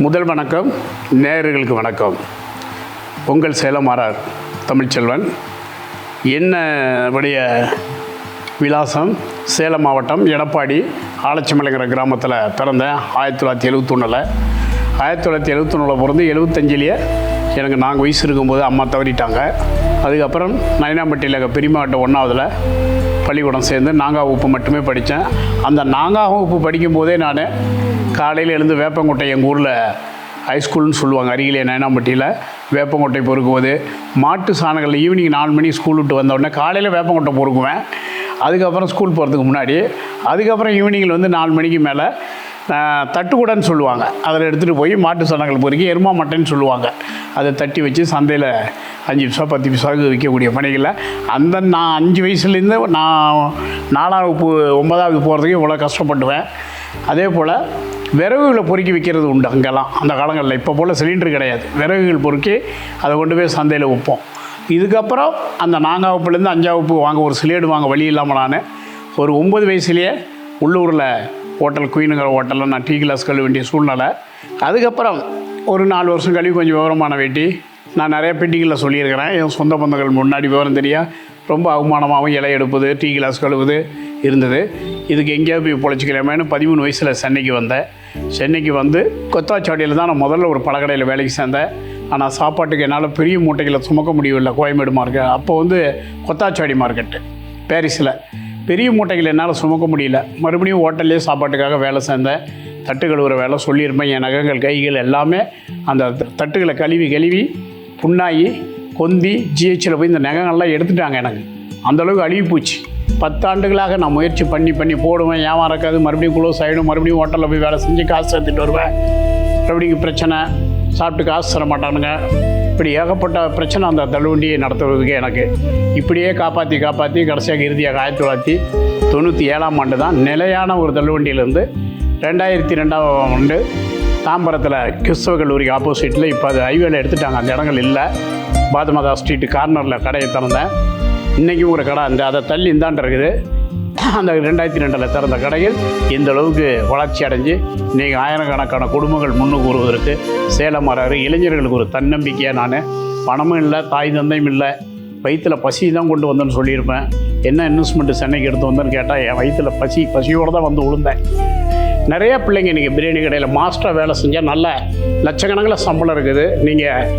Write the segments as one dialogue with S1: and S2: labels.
S1: முதல் வணக்கம், நேயர்களுக்கு வணக்கம். உங்கள் சேலம் ஆர் தமிழ்ச்செல்வன். என்னுடைய விலாசம் சேலம் மாவட்டம் எடப்பாடி ஆலச்சிமலைங்கிற கிராமத்தில் பிறந்தேன். 1971. 1971 பிறந்து 75லேயே எனக்கு 4 வயசு இருக்கும்போது அம்மா தவறிட்டாங்க. அதுக்கப்புறம் நயனாம்பட்டியில் பெரியமாவட்ட 1ஆவதுல பள்ளிக்கூடம் சேர்ந்து 4ஆம் வகுப்பு மட்டுமே படித்தேன். அந்த 4ஆம் வகுப்பு படிக்கும்போதே நான் காலையில் எழுந்து வேப்பங்கொட்டை, எங்கள் ஊரில் ஹைஸ்கூல்னு சொல்லுவாங்க, அருகிலே நயனாம்பட்டியில் வேப்பங்கொட்டை பொறுக்குவது, மாட்டு சாணங்களில் ஈவினிங் 4 மணி ஸ்கூல் விட்டு வந்தோடனே காலையில் வேப்பங்கொட்டை பொறுக்குவேன். அதுக்கப்புறம் ஸ்கூல் போகிறதுக்கு முன்னாடி, அதுக்கப்புறம் ஈவினிங்கில் 4 மணிக்கு மேலே தட்டுக்கூடன்னு சொல்லுவாங்க, அதில் எடுத்துகிட்டு போய் மாட்டு சாணங்கள் பொறுக்கி எருமா மட்டைன்னு சொல்லுவாங்க, அதை தட்டி வச்சு சந்தையில் 5 பைசா 10 பைசாவுக்கு விற்கக்கூடிய பணிகளில் அந்த நான் 5 வயசுலேருந்து நான் 4ஆம் வகுப்பு 9ஆவது போகிறதுக்கு இவ்வளோ கஷ்டப்பட்டுவேன். அதே போல் விறகுகளை பொறுக்கி விற்கிறது உண்டு அங்கெல்லாம் அந்த காலங்களில். இப்போ போல் சிலிண்டர் கிடையாது. விறகுகள் பொறுக்கி அதை கொண்டு போய் சந்தையில் வைப்போம். இதுக்கப்புறம் அந்த 4ஆம் வகுப்புலேருந்து 5ஆம் வகுப்பு வாங்க ஒரு சிலேடு வாங்க வழி இல்லாமல் நான் ஒரு 9 வயசுலேயே உள்ளூரில் ஹோட்டல் குயினுங்கிற ஹோட்டலில் நான் டீ கிளாஸ் கழுவ வேண்டிய சூழ்நிலை. அதுக்கப்புறம் ஒரு 4 வருஷம் கழிவு கொஞ்சம் விவரமான வேட்டி நான் நிறைய பெட்டிகளில் சொல்லியிருக்கிறேன். என் சொந்த பந்தங்கள் முன்னாடி விவரம் தெரியா ரொம்ப அவமானமாகவும் இலை எடுப்பது, டீ கிளாஸ் கழுவுது இருந்தது. இதுக்கு எங்கேயாவது போய் பொழைச்சிக்கலாமேனு 13 வயசில் சென்னைக்கு வந்தேன். சென்னைக்கு வந்து கொத்தாச்சாவடியில் தான் நான் முதல்ல ஒரு பழக்கடையில் வேலைக்கு சேர்ந்தேன். ஆனால் சாப்பாட்டுக்கு என்னால் பெரிய மூட்டைகளை சுமக்க முடியவில்லை. கோயம்பேடு மார்க்கெட் அப்போ கொத்தாச்சாவடி மார்க்கெட்டு பாரிஸில் பெரிய மூட்டைகள் என்னால் சுமக்க முடியல. மறுபடியும் ஹோட்டல்லே சாப்பாட்டுக்காக வேலை சேர்ந்தேன். தட்டு கழுவுற வேலை சொல்லியிருப்பேன். என் நகங்கள் கைகள் எல்லாமே அந்த தட்டுகளை கழுவி புண்ணாகி கொந்தி ஜிஹெச்சில் போய் இந்த நகங்கள்லாம் எடுத்துட்டாங்க. எனக்கு அந்தளவுக்கு அழுகி போச்சு. 10 ஆண்டுகளாக நான் முயற்சி பண்ணி போடுவேன். ஏன் இருக்காது, மறுபடியும் க்ளோஸ் ஆகிடும். மறுபடியும் ஹோட்டலில் போய் வேலை செஞ்சு காசு சேர்த்துட்டு வருவேன். மறுபடியும் பிரச்சனை, சாப்பிட்டு காசு தர மாட்டானுங்க. இப்படி ஏகப்பட்ட பிரச்சனை அந்த தள்ளுவண்டியை நடத்துவதுக்கு எனக்கு. இப்படியே காப்பாற்றி கடைசியாக இறுதியாக 1997ஆம் ஆண்டு தான் நிலையான ஒரு தள்ளுவண்டியிலேருந்து 2002ஆம் ஆண்டு தாம்பரத்தில் கிறிஸ்தவ கல்லூரிக்கு ஆப்போசிட்டில் இப்போ அது ஹைவேல எடுத்துட்டாங்க. அந்த இடங்கள் இல்லை. பாதமதா ஸ்ட்ரீட்டு கார்னரில் கடையை திறந்தேன். இன்றைக்கும் ஒரு கடை அதை தள்ளி இந்தாண்டு இருக்குது. அந்த 2002 திறந்த கடையில் இந்த அளவுக்கு வளர்ச்சி அடைஞ்சு இன்றைக்கி ஆயிரக்கணக்கான குடும்பங்கள் முன்னுக்கு வருவதற்கு சேலம் வராரு. இளைஞர்களுக்கு ஒரு தன்னம்பிக்கையாக நான் பணமும் இல்லை, தாய் தந்தையும் இல்லை, வயிற்றில் பசி தான் கொண்டு வந்தேன்னு சொல்லியிருப்பேன். என்ன இன்வெஸ்ட்மெண்ட்டு சென்னைக்கு எடுத்து வந்தேன்னு கேட்டால் என் வயிற்றில் பசியோடு தான் வந்து விழுந்தேன். நிறையா பிள்ளைங்க இன்றைக்கி பிரியாணி கடையில் மாஸ்டராக வேலை செஞ்சால் நல்ல லட்சக்கணக்கில் சம்பளம் இருக்குது. நீங்கள்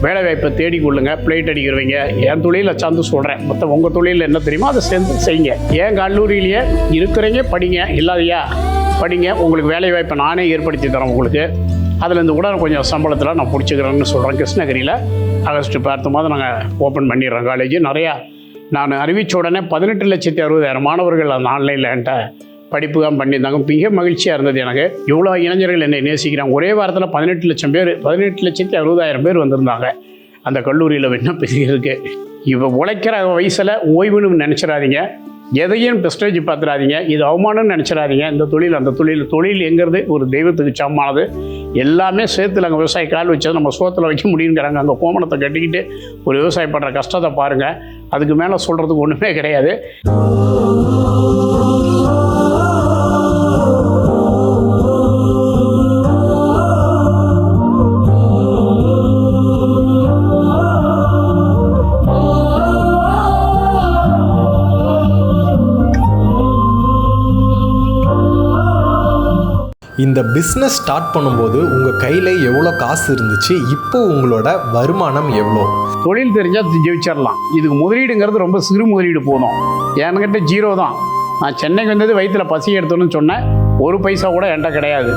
S1: வேலை வாய்ப்பை தேடிக்கொள்ளுங்க. பிளேட் அடிக்கிறவங்க என் தொழிலை சார்ந்து சொல்கிறேன். மற்ற உங்கள் தொழிலில் என்ன தெரியுமோ அதை சேர்ந்து செய்யுங்க. ஏன் கல்லூரியிலேயே இருக்கிறீங்க படிங்க, இல்லாதையா படிங்க. உங்களுக்கு வேலை வாய்ப்பை நானே ஏற்படுத்தி தரேன் உங்களுக்கு. அதில் கூட கொஞ்சம் சம்பளத்தில் நான் பிடிச்சிக்கிறேன்னு சொல்கிறேன். கிருஷ்ணகிரியில் ஆகஸ்ட் 10 மாதம் நாங்கள் ஓப்பன் பண்ணிடுறோம் காலேஜ். நிறையா நான் அறிவித்த உடனே 18,60,000 மாணவர்கள் அந்த ஆன்லைனில் என்கிட்ட படிப்பு தான் பண்ணியிருந்தாங்க. மிக மகிழ்ச்சியாக இருந்தது எனக்கு. இவ்வளோ இளைஞர்கள் என்னை நேசிக்கிறாங்க. ஒரே வாரத்தில் 18 லட்சம் பேர் 18,60,000 பேர் வந்திருந்தாங்க அந்த கல்லூரியில் விண்ணப்பிக்கிறதுக்கு. இப்போ உழைக்கிற வயசில் ஓய்வுன்னு நினச்சிடாதீங்க. எதையும் பெஸ்டேஜ் பார்த்துடாதீங்க. இது அவமானம்னு நினச்சிடாதீங்க. இந்த தொழில் அந்த தொழில் எங்கிறது ஒரு தெய்வத்துக்கு சமமானது. எல்லாமே சேர்த்துல அங்கே விவசாய கால் வச்சது நம்ம சோத்தில் வைக்க முடியுங்கிறாங்க. அங்கே கோமணத்தை கட்டிக்கிட்டு ஒரு விவசாயம் பண்ணுற கஷ்டத்தை பாருங்கள். அதுக்கு மேலே சொல்கிறதுக்கு ஒன்றுமே கிடையாது.
S2: இந்த பிஸ்னஸ் ஸ்டார்ட் பண்ணும்போது உங்கள் கையில் எவ்வளோ காசு இருந்துச்சு? இப்போ உங்களோட வருமானம் எவ்வளோ?
S1: தொழில் தெரிஞ்சால் ஜெயிச்சிடலாம். இதுக்கு முதலீடுங்கிறது ரொம்ப சிறு முதலீடு போதும். என்கிட்ட 0 தான். நான் சென்னைக்கு வந்தது வயிற்றில் பசி எடுத்தோன்னு சொன்னேன். 1 பைசா கூட என்கிட்ட கிடையாது.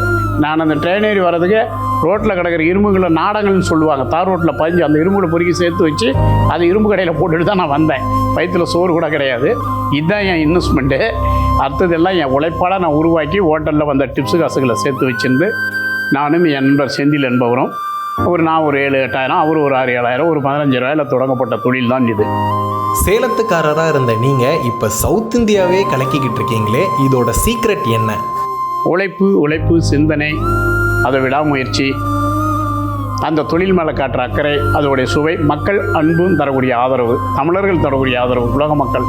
S1: நான் அந்த ட்ரெயின் ஏறி வர்றதுக்கு ரோட்டில் கிடக்கிற இரும்புகளை நாடகங்கள்னு சொல்லுவாங்க, தார் ரோட்டில் பதிஞ்சு அந்த இரும்புகளை பொறுக்கி சேர்த்து வச்சு அது இரும்பு கடையில் போட்டுட்டு தான் நான் வந்தேன். வயிற்றில் சோறு கூட கிடையாது. இதுதான் என் இன்வெஸ்ட்மெண்ட்டு. அடுத்ததெல்லாம் என் உழைப்பால் நான் உருவாக்கி ஹோட்டலில் வந்த டிப்ஸு காசுகளை சேர்த்து வச்சுருந்து நானும் என் நண்பர் செந்தில் என்பவரும் நான் ஒரு 7-8 அவர் ஒரு 6-7 ஒரு 15,000 தொடங்கப்பட்ட தொழில் தான் இது.
S2: சேலத்துக்காரராக இருந்த நீங்கள் இப்போ சவுத் இந்தியாவே கலக்கிக்கிட்டு இருக்கீங்களே, இதோட சீக்ரெட் என்ன?
S1: உழைப்பு, சிந்தனை, அதை விடாமுயற்சி, அந்த தொழில் மேலே காட்டுற அக்கறை, அதோடைய சுவை, மக்கள் அன்பும் தரக்கூடிய ஆதரவு, தமிழர்கள் தரக்கூடிய ஆதரவு, உலக மக்கள்.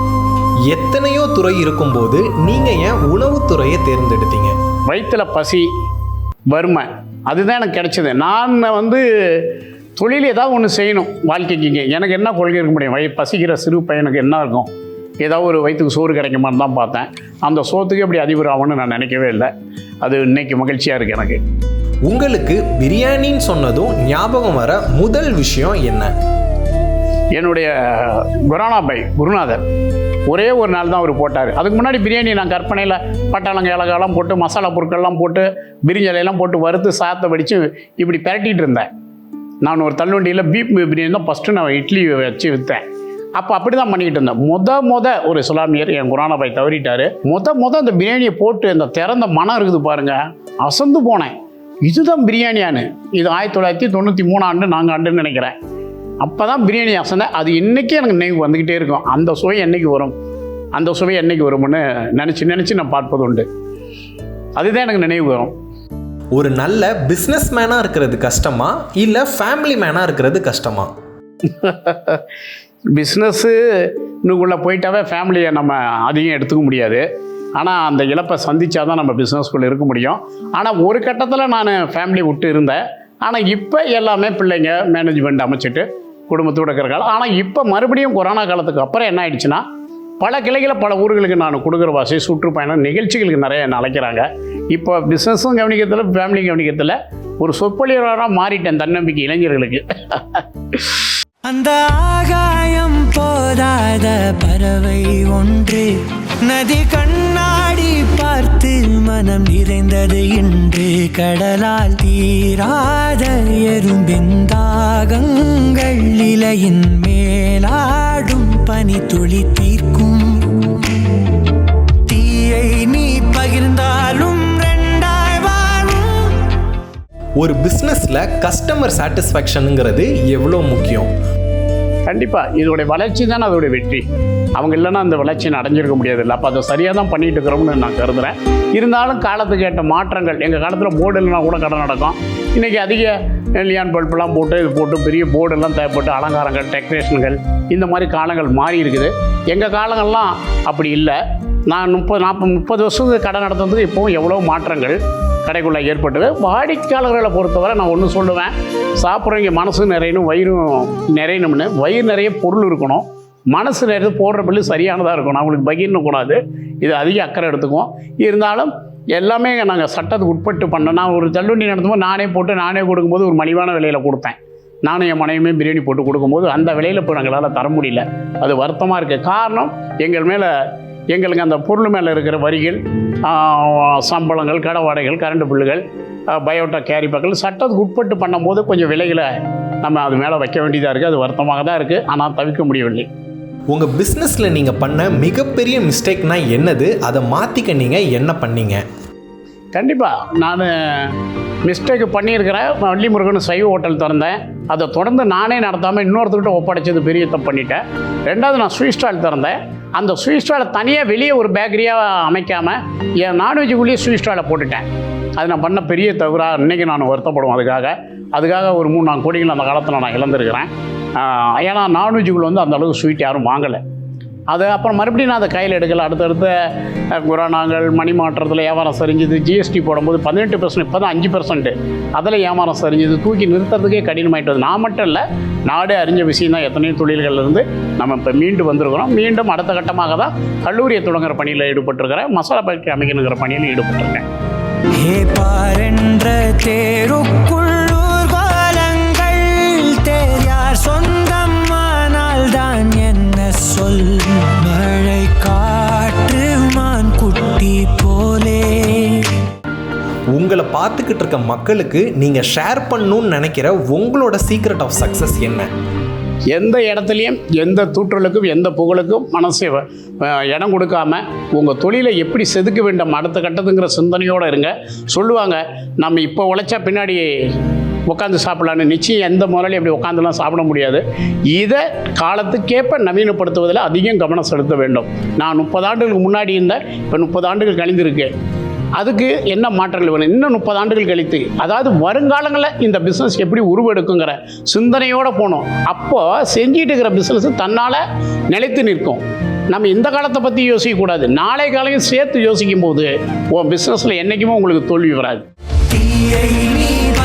S2: எத்தனையோ துறை இருக்கும்போது நீங்கள் ஏன் உணவுத்துறையை தேர்ந்தெடுத்தீங்க?
S1: வயிற்றில் பசி, வறுமை, அதுதான் எனக்கு கிடைச்சது. நான் வந்து தொழில் ஏதாவது ஒன்று செய்யணும் வாழ்க்கைக்கு. எனக்கு என்ன கொள்கை இருக்க முடியும்? பசிக்கிற சிறு பையனுக்கு என்ன இருக்கும்? ஏதாவது ஒரு வயிற்றுக்கு சோறு கிடைக்குமான்னு தான் பார்த்தேன். அந்த சோத்துக்கு எப்படி அதிபர் ஆகும்னு நான் நினைக்கவே இல்லை. அது இன்னைக்கு மகிழ்ச்சியாக இருக்குது எனக்கு.
S2: உங்களுக்கு பிரியாணின்னு சொன்னதும் ஞாபகம் வர முதல் விஷயம் என்ன?
S1: என்னுடைய குரானா பை குருநாதர் ஒரே ஒரு நாள் தான் அவர் போட்டார். அதுக்கு முன்னாடி பிரியாணி நான் கற்பனையில் பட்டாளங்க இலகாலாம் போட்டு மசாலா பொருட்கள்லாம் போட்டு பிரிஞ்சலையெல்லாம் போட்டு வறுத்து சாத்தை வடித்து இப்படி பிரட்டிகிட்டு இருந்தேன். நான் ஒரு தள்ளுவண்டியில் பீப் பிரியாணி தான் ஃபஸ்ட்டு நான் இட்லி வச்சு விற்றேன். அப்போ அப்படி தான் பண்ணிக்கிட்டு இருந்தேன். ஒரு இஸ்லாமியர் என் குரானா பை தவறிட்டார். அந்த பிரியாணியை போட்டு அந்த திறந்த மனம் இருக்குது பாருங்கள், அசந்து போனேன். இதுதான் பிரியாணியானு. இது 1993 ஆண்டு 4 ஆண்டுன்னு நினைக்கிறேன். அப்போ தான் பிரியாணி அசந்தேன். அது இன்றைக்கி எனக்கு நினைவு வந்துக்கிட்டே இருக்கும். அந்த சுவை என்றைக்கு வரும், அந்த சுவை என்றைக்கு வரும்னு நினச்சி நான் பார்ப்பது உண்டு. அதுதான் எனக்கு நினைவு வரும்.
S2: ஒரு நல்ல பிஸ்னஸ் மேனாக இருக்கிறது கஷ்டமா இல்லை ஃபேமிலி மேனாக இருக்கிறது கஷ்டமா?
S1: பிஸ்னஸ்ஸுக்குள்ளே போயிட்டாவே ஃபேமிலியை நம்ம அதிகம் எடுத்துக்க முடியாது. ஆனால் அந்த இழப்பை சந்தித்தா தான் நம்ம பிஸ்னஸ்குள்ளே இருக்க முடியும். ஆனால் ஒரு கட்டத்தில் நான் ஃபேமிலி விட்டு இருந்தேன். ஆனால் இப்போ எல்லாமே பிள்ளைங்க மேனேஜ்மெண்ட் அமைச்சிட்டு குடும்பத்தோடு இருக்கிற காலம். ஆனால் இப்போ மறுபடியும் கொரோனா காலத்துக்கு அப்புறம் என்ன ஆயிடுச்சுன்னா, பல கிளைகளை பல ஊர்களுக்கு நான் கொடுக்குற வாசி சுற்றுப்பயணம் நிகழ்ச்சிகளுக்கு நிறைய என்னை அழைக்கிறாங்க. இப்போ பிஸ்னஸும் கவனிக்கிறதில்ல, ஃபேமிலியும் கவனிக்கிறதில்ல. ஒரு சொற்பொழிவாளராக மாறிட்டேன் தன்னம்பிக்கை இளைஞர்களுக்கு.
S3: அந்த ஆகாயம் போதாத பறவை ஒன்று நதி கண்ணாடி பார்த்து மனம் நிறைந்தது இன்று. கடலால் தீராத எறும்பிந்தாகங்கள் இலையின் மேலாடும் பனி துளி தீர்க்கும். தீயை நீ பகிர்ந்தாலும் ரெண்டாய் வாழும்.
S2: ஒரு பிஸ்னஸில் கஸ்டமர் சாட்டிஸ்ஃபேக்ஷனுங்கிறது எவ்வளோ முக்கியம்?
S1: கண்டிப்பாக இதோடைய வளர்ச்சி தானே அதோடைய வெற்றி. அவங்க இல்லைன்னா அந்த வளர்ச்சியை அடைஞ்சிருக்க முடியாதுல்ல. அப்போ அதை சரியாக தான் பண்ணிகிட்டு இருக்கிறோம்னு நான் கருதுகிறேன். இருந்தாலும் காலத்துக்கு ஏற்ற மாற்றங்கள். எங்கள் காலத்தில் போர்டு இல்லைனா கூட கடை நடக்கும். இன்றைக்கி அதிக லியான் பல்பெலாம் போட்டு இது போட்டு பெரிய போர்டெல்லாம் தேவைப்பட்டு அலங்காரங்கள், டெக்கரேஷன்கள், இந்த மாதிரி காலங்கள் மாறி இருக்குது. எங்கள் காலங்கள்லாம் அப்படி இல்லை. நான் 30 வருஷத்துக்கு கடை நடத்துறதுக்கு இப்போவும் எவ்வளோ மாற்றங்கள் கடைக்குள்ளே ஏற்பட்டது. வாடிக்கையாளர்களை பொறுத்தவரை நான் ஒன்று சொல்லுவேன், சாப்பிட்றவங்க மனசு நிறையணும், வயிறும் நிறையணும்னு. வயிறு நிறைய பொருள் இருக்கணும், மனசு நிறைய போடுற பில்லு சரியானதாக இருக்கணும். அவங்களுக்கு பகிரக்கூடாது. இது அதிக அக்கறை எடுத்துக்குவோம். இருந்தாலும் எல்லாமே நாங்கள் சட்டத்துக்கு உட்பட்டு பண்ணோம். நான் ஒரு தள்ளுவண்டி நடத்தும்போது நானே போட்டு நானே கொடுக்கும்போது ஒரு மலிவான விலையில் கொடுத்தேன். நானும் என் மனைவியுமே பிரியாணி போட்டு கொடுக்கும்போது அந்த விலையில் இப்போ எங்களால் தர முடியல. அது வருத்தமாக இருக்குது. காரணம் எங்களுக்கு அந்த பொருள் மேலே இருக்கிற வரிகள், சம்பளங்கள், கடை வாடகைகள், கரண்ட் பில்லுகள், பயோட்டா கேரி பேக்கள் சட்டத்துக்கு உட்பட்டு பண்ணும்போது கொஞ்சம் விலைகளை நம்ம அது மேலே வைக்க வேண்டியதாக இருக்குது. அது வருத்தமாக தான் இருக்குது. ஆனால் தவிர்க்க முடியவில்லை.
S2: உங்கள் பிஸ்னஸில் நீங்கள் பண்ண மிகப்பெரிய மிஸ்டேக்னா என்னது? அதை மாற்றிக்க நீங்கள் என்ன பண்ணீங்க?
S1: கண்டிப்பாக நான் மிஸ்டேக் பண்ணியிருக்கிறேன். வள்ளி முருகன் சைவ ஹோட்டல் திறந்தேன். அதை தொடர்ந்து நானே நடத்தாமல் இன்னொருத்தர்கிட்ட ஒப்படைச்சது பெரிய தப்பு பண்ணிட்டேன். ரெண்டாவது நான் ஸ்வீட் ஸ்டால் திறந்தேன். அந்த ஸ்வீட் ஸ்டாலை தனியாக வெளியே ஒரு பேக்கரியாக அமைக்காமல் என் நான்வெஜ்ஜுக்குள்ளேயே ஸ்வீட் ஸ்டாலை போட்டுட்டேன். அது நான் பண்ண பெரிய தவறாக இன்றைக்கி நான் வருத்தப்படுவேன். அதுக்காக ஒரு 3-4 கோடிகள் அந்த காலத்தில் நான் இழந்திருக்கிறேன். ஏன்னா நான்வெஜ்ஜுக்குள்ள வந்து அந்த அளவுக்கு ஸ்வீட் யாரும் வாங்கலை. அது அப்புறம் மறுபடியும் நான் அதை கையில் எடுக்கலை. அடுத்தடுத்த குரானாங்கள் மணி மாற்றத்தில் வியாபாரம் சரிஞ்சுது. ஜிஎஸ்டி போடும்போது 18%, இப்போ தான் 5%. அதில் வியாபாரம் சரிஞ்சுது. தூக்கி நிறுத்துறதுக்கே கடினமாயிட்டது. நான் மட்டும் இல்லை, நாடே அறிஞ்ச விஷயம் தான். எத்தனையோ தொழில்கள்லேருந்து நம்ம இப்போ மீண்டு வந்திருக்கிறோம். மீண்டும் அடுத்த கட்டமாக தான் கல்லூரியை தொடங்குற பணியில் ஈடுபட்டிருக்கிறேன். மசாலா ஃபேக்டரி அமைக்கணுங்கிற பணியில் ஈடுபட்டிருக்கேன்.
S3: சொந்தமானால் என்ன சொல், மழை காற்று மான் குட்டி போலே.
S2: உங்களை பார்த்துக்கிட்டு இருக்க மக்களுக்கு நீங்கள் ஷேர் பண்ணணும்னு நினைக்கிற உங்களோட சீக்ரெட் ஆஃப் சக்ஸஸ் என்ன?
S1: எந்த இடத்துலையும் எந்த தூற்றலுக்கும் எந்த புகழுக்கும் மனசை இடம் கொடுக்காம உங்கள் தொழிலை எப்படி செதுக்க வேண்டும் அடுத்த கட்டத்துங்கிற சிந்தனையோடு இருங்க. சொல்லுவாங்க நம்ம இப்போ உழைச்சா பின்னாடி உட்காந்து சாப்பிடலான்னு. நிச்சயம் எந்த முதலாளி அப்படி உட்காந்துலாம் சாப்பிட முடியாது. இதை காலத்துக்கேற்ப நவீனப்படுத்துவதில் அதிகம் கவனம் செலுத்த வேண்டும். நான் 30 ஆண்டுகளுக்கு முன்னாடி இருந்தேன், இப்போ 30 ஆண்டுகள் கழிந்திருக்கு. அதுக்கு என்ன மாற்றங்கள் வேணும்? இன்னும் 30 ஆண்டுகள் கழித்து, அதாவது வருங்காலங்களில் இந்த பிஸ்னஸ் எப்படி உருவெடுக்குங்கிற சிந்தனையோடு போகணும். அப்போது செஞ்சிட்டு இருக்கிற பிஸ்னஸ் தன்னால் நிலைத்து நிற்கும். நம்ம இந்த காலத்தை பற்றி யோசிக்கக்கூடாது. நாளை காலையும் சேர்த்து யோசிக்கும் போது உன் பிஸ்னஸில் என்றைக்குமே உங்களுக்கு தோல்வி வராது.
S3: ஒளியை நீ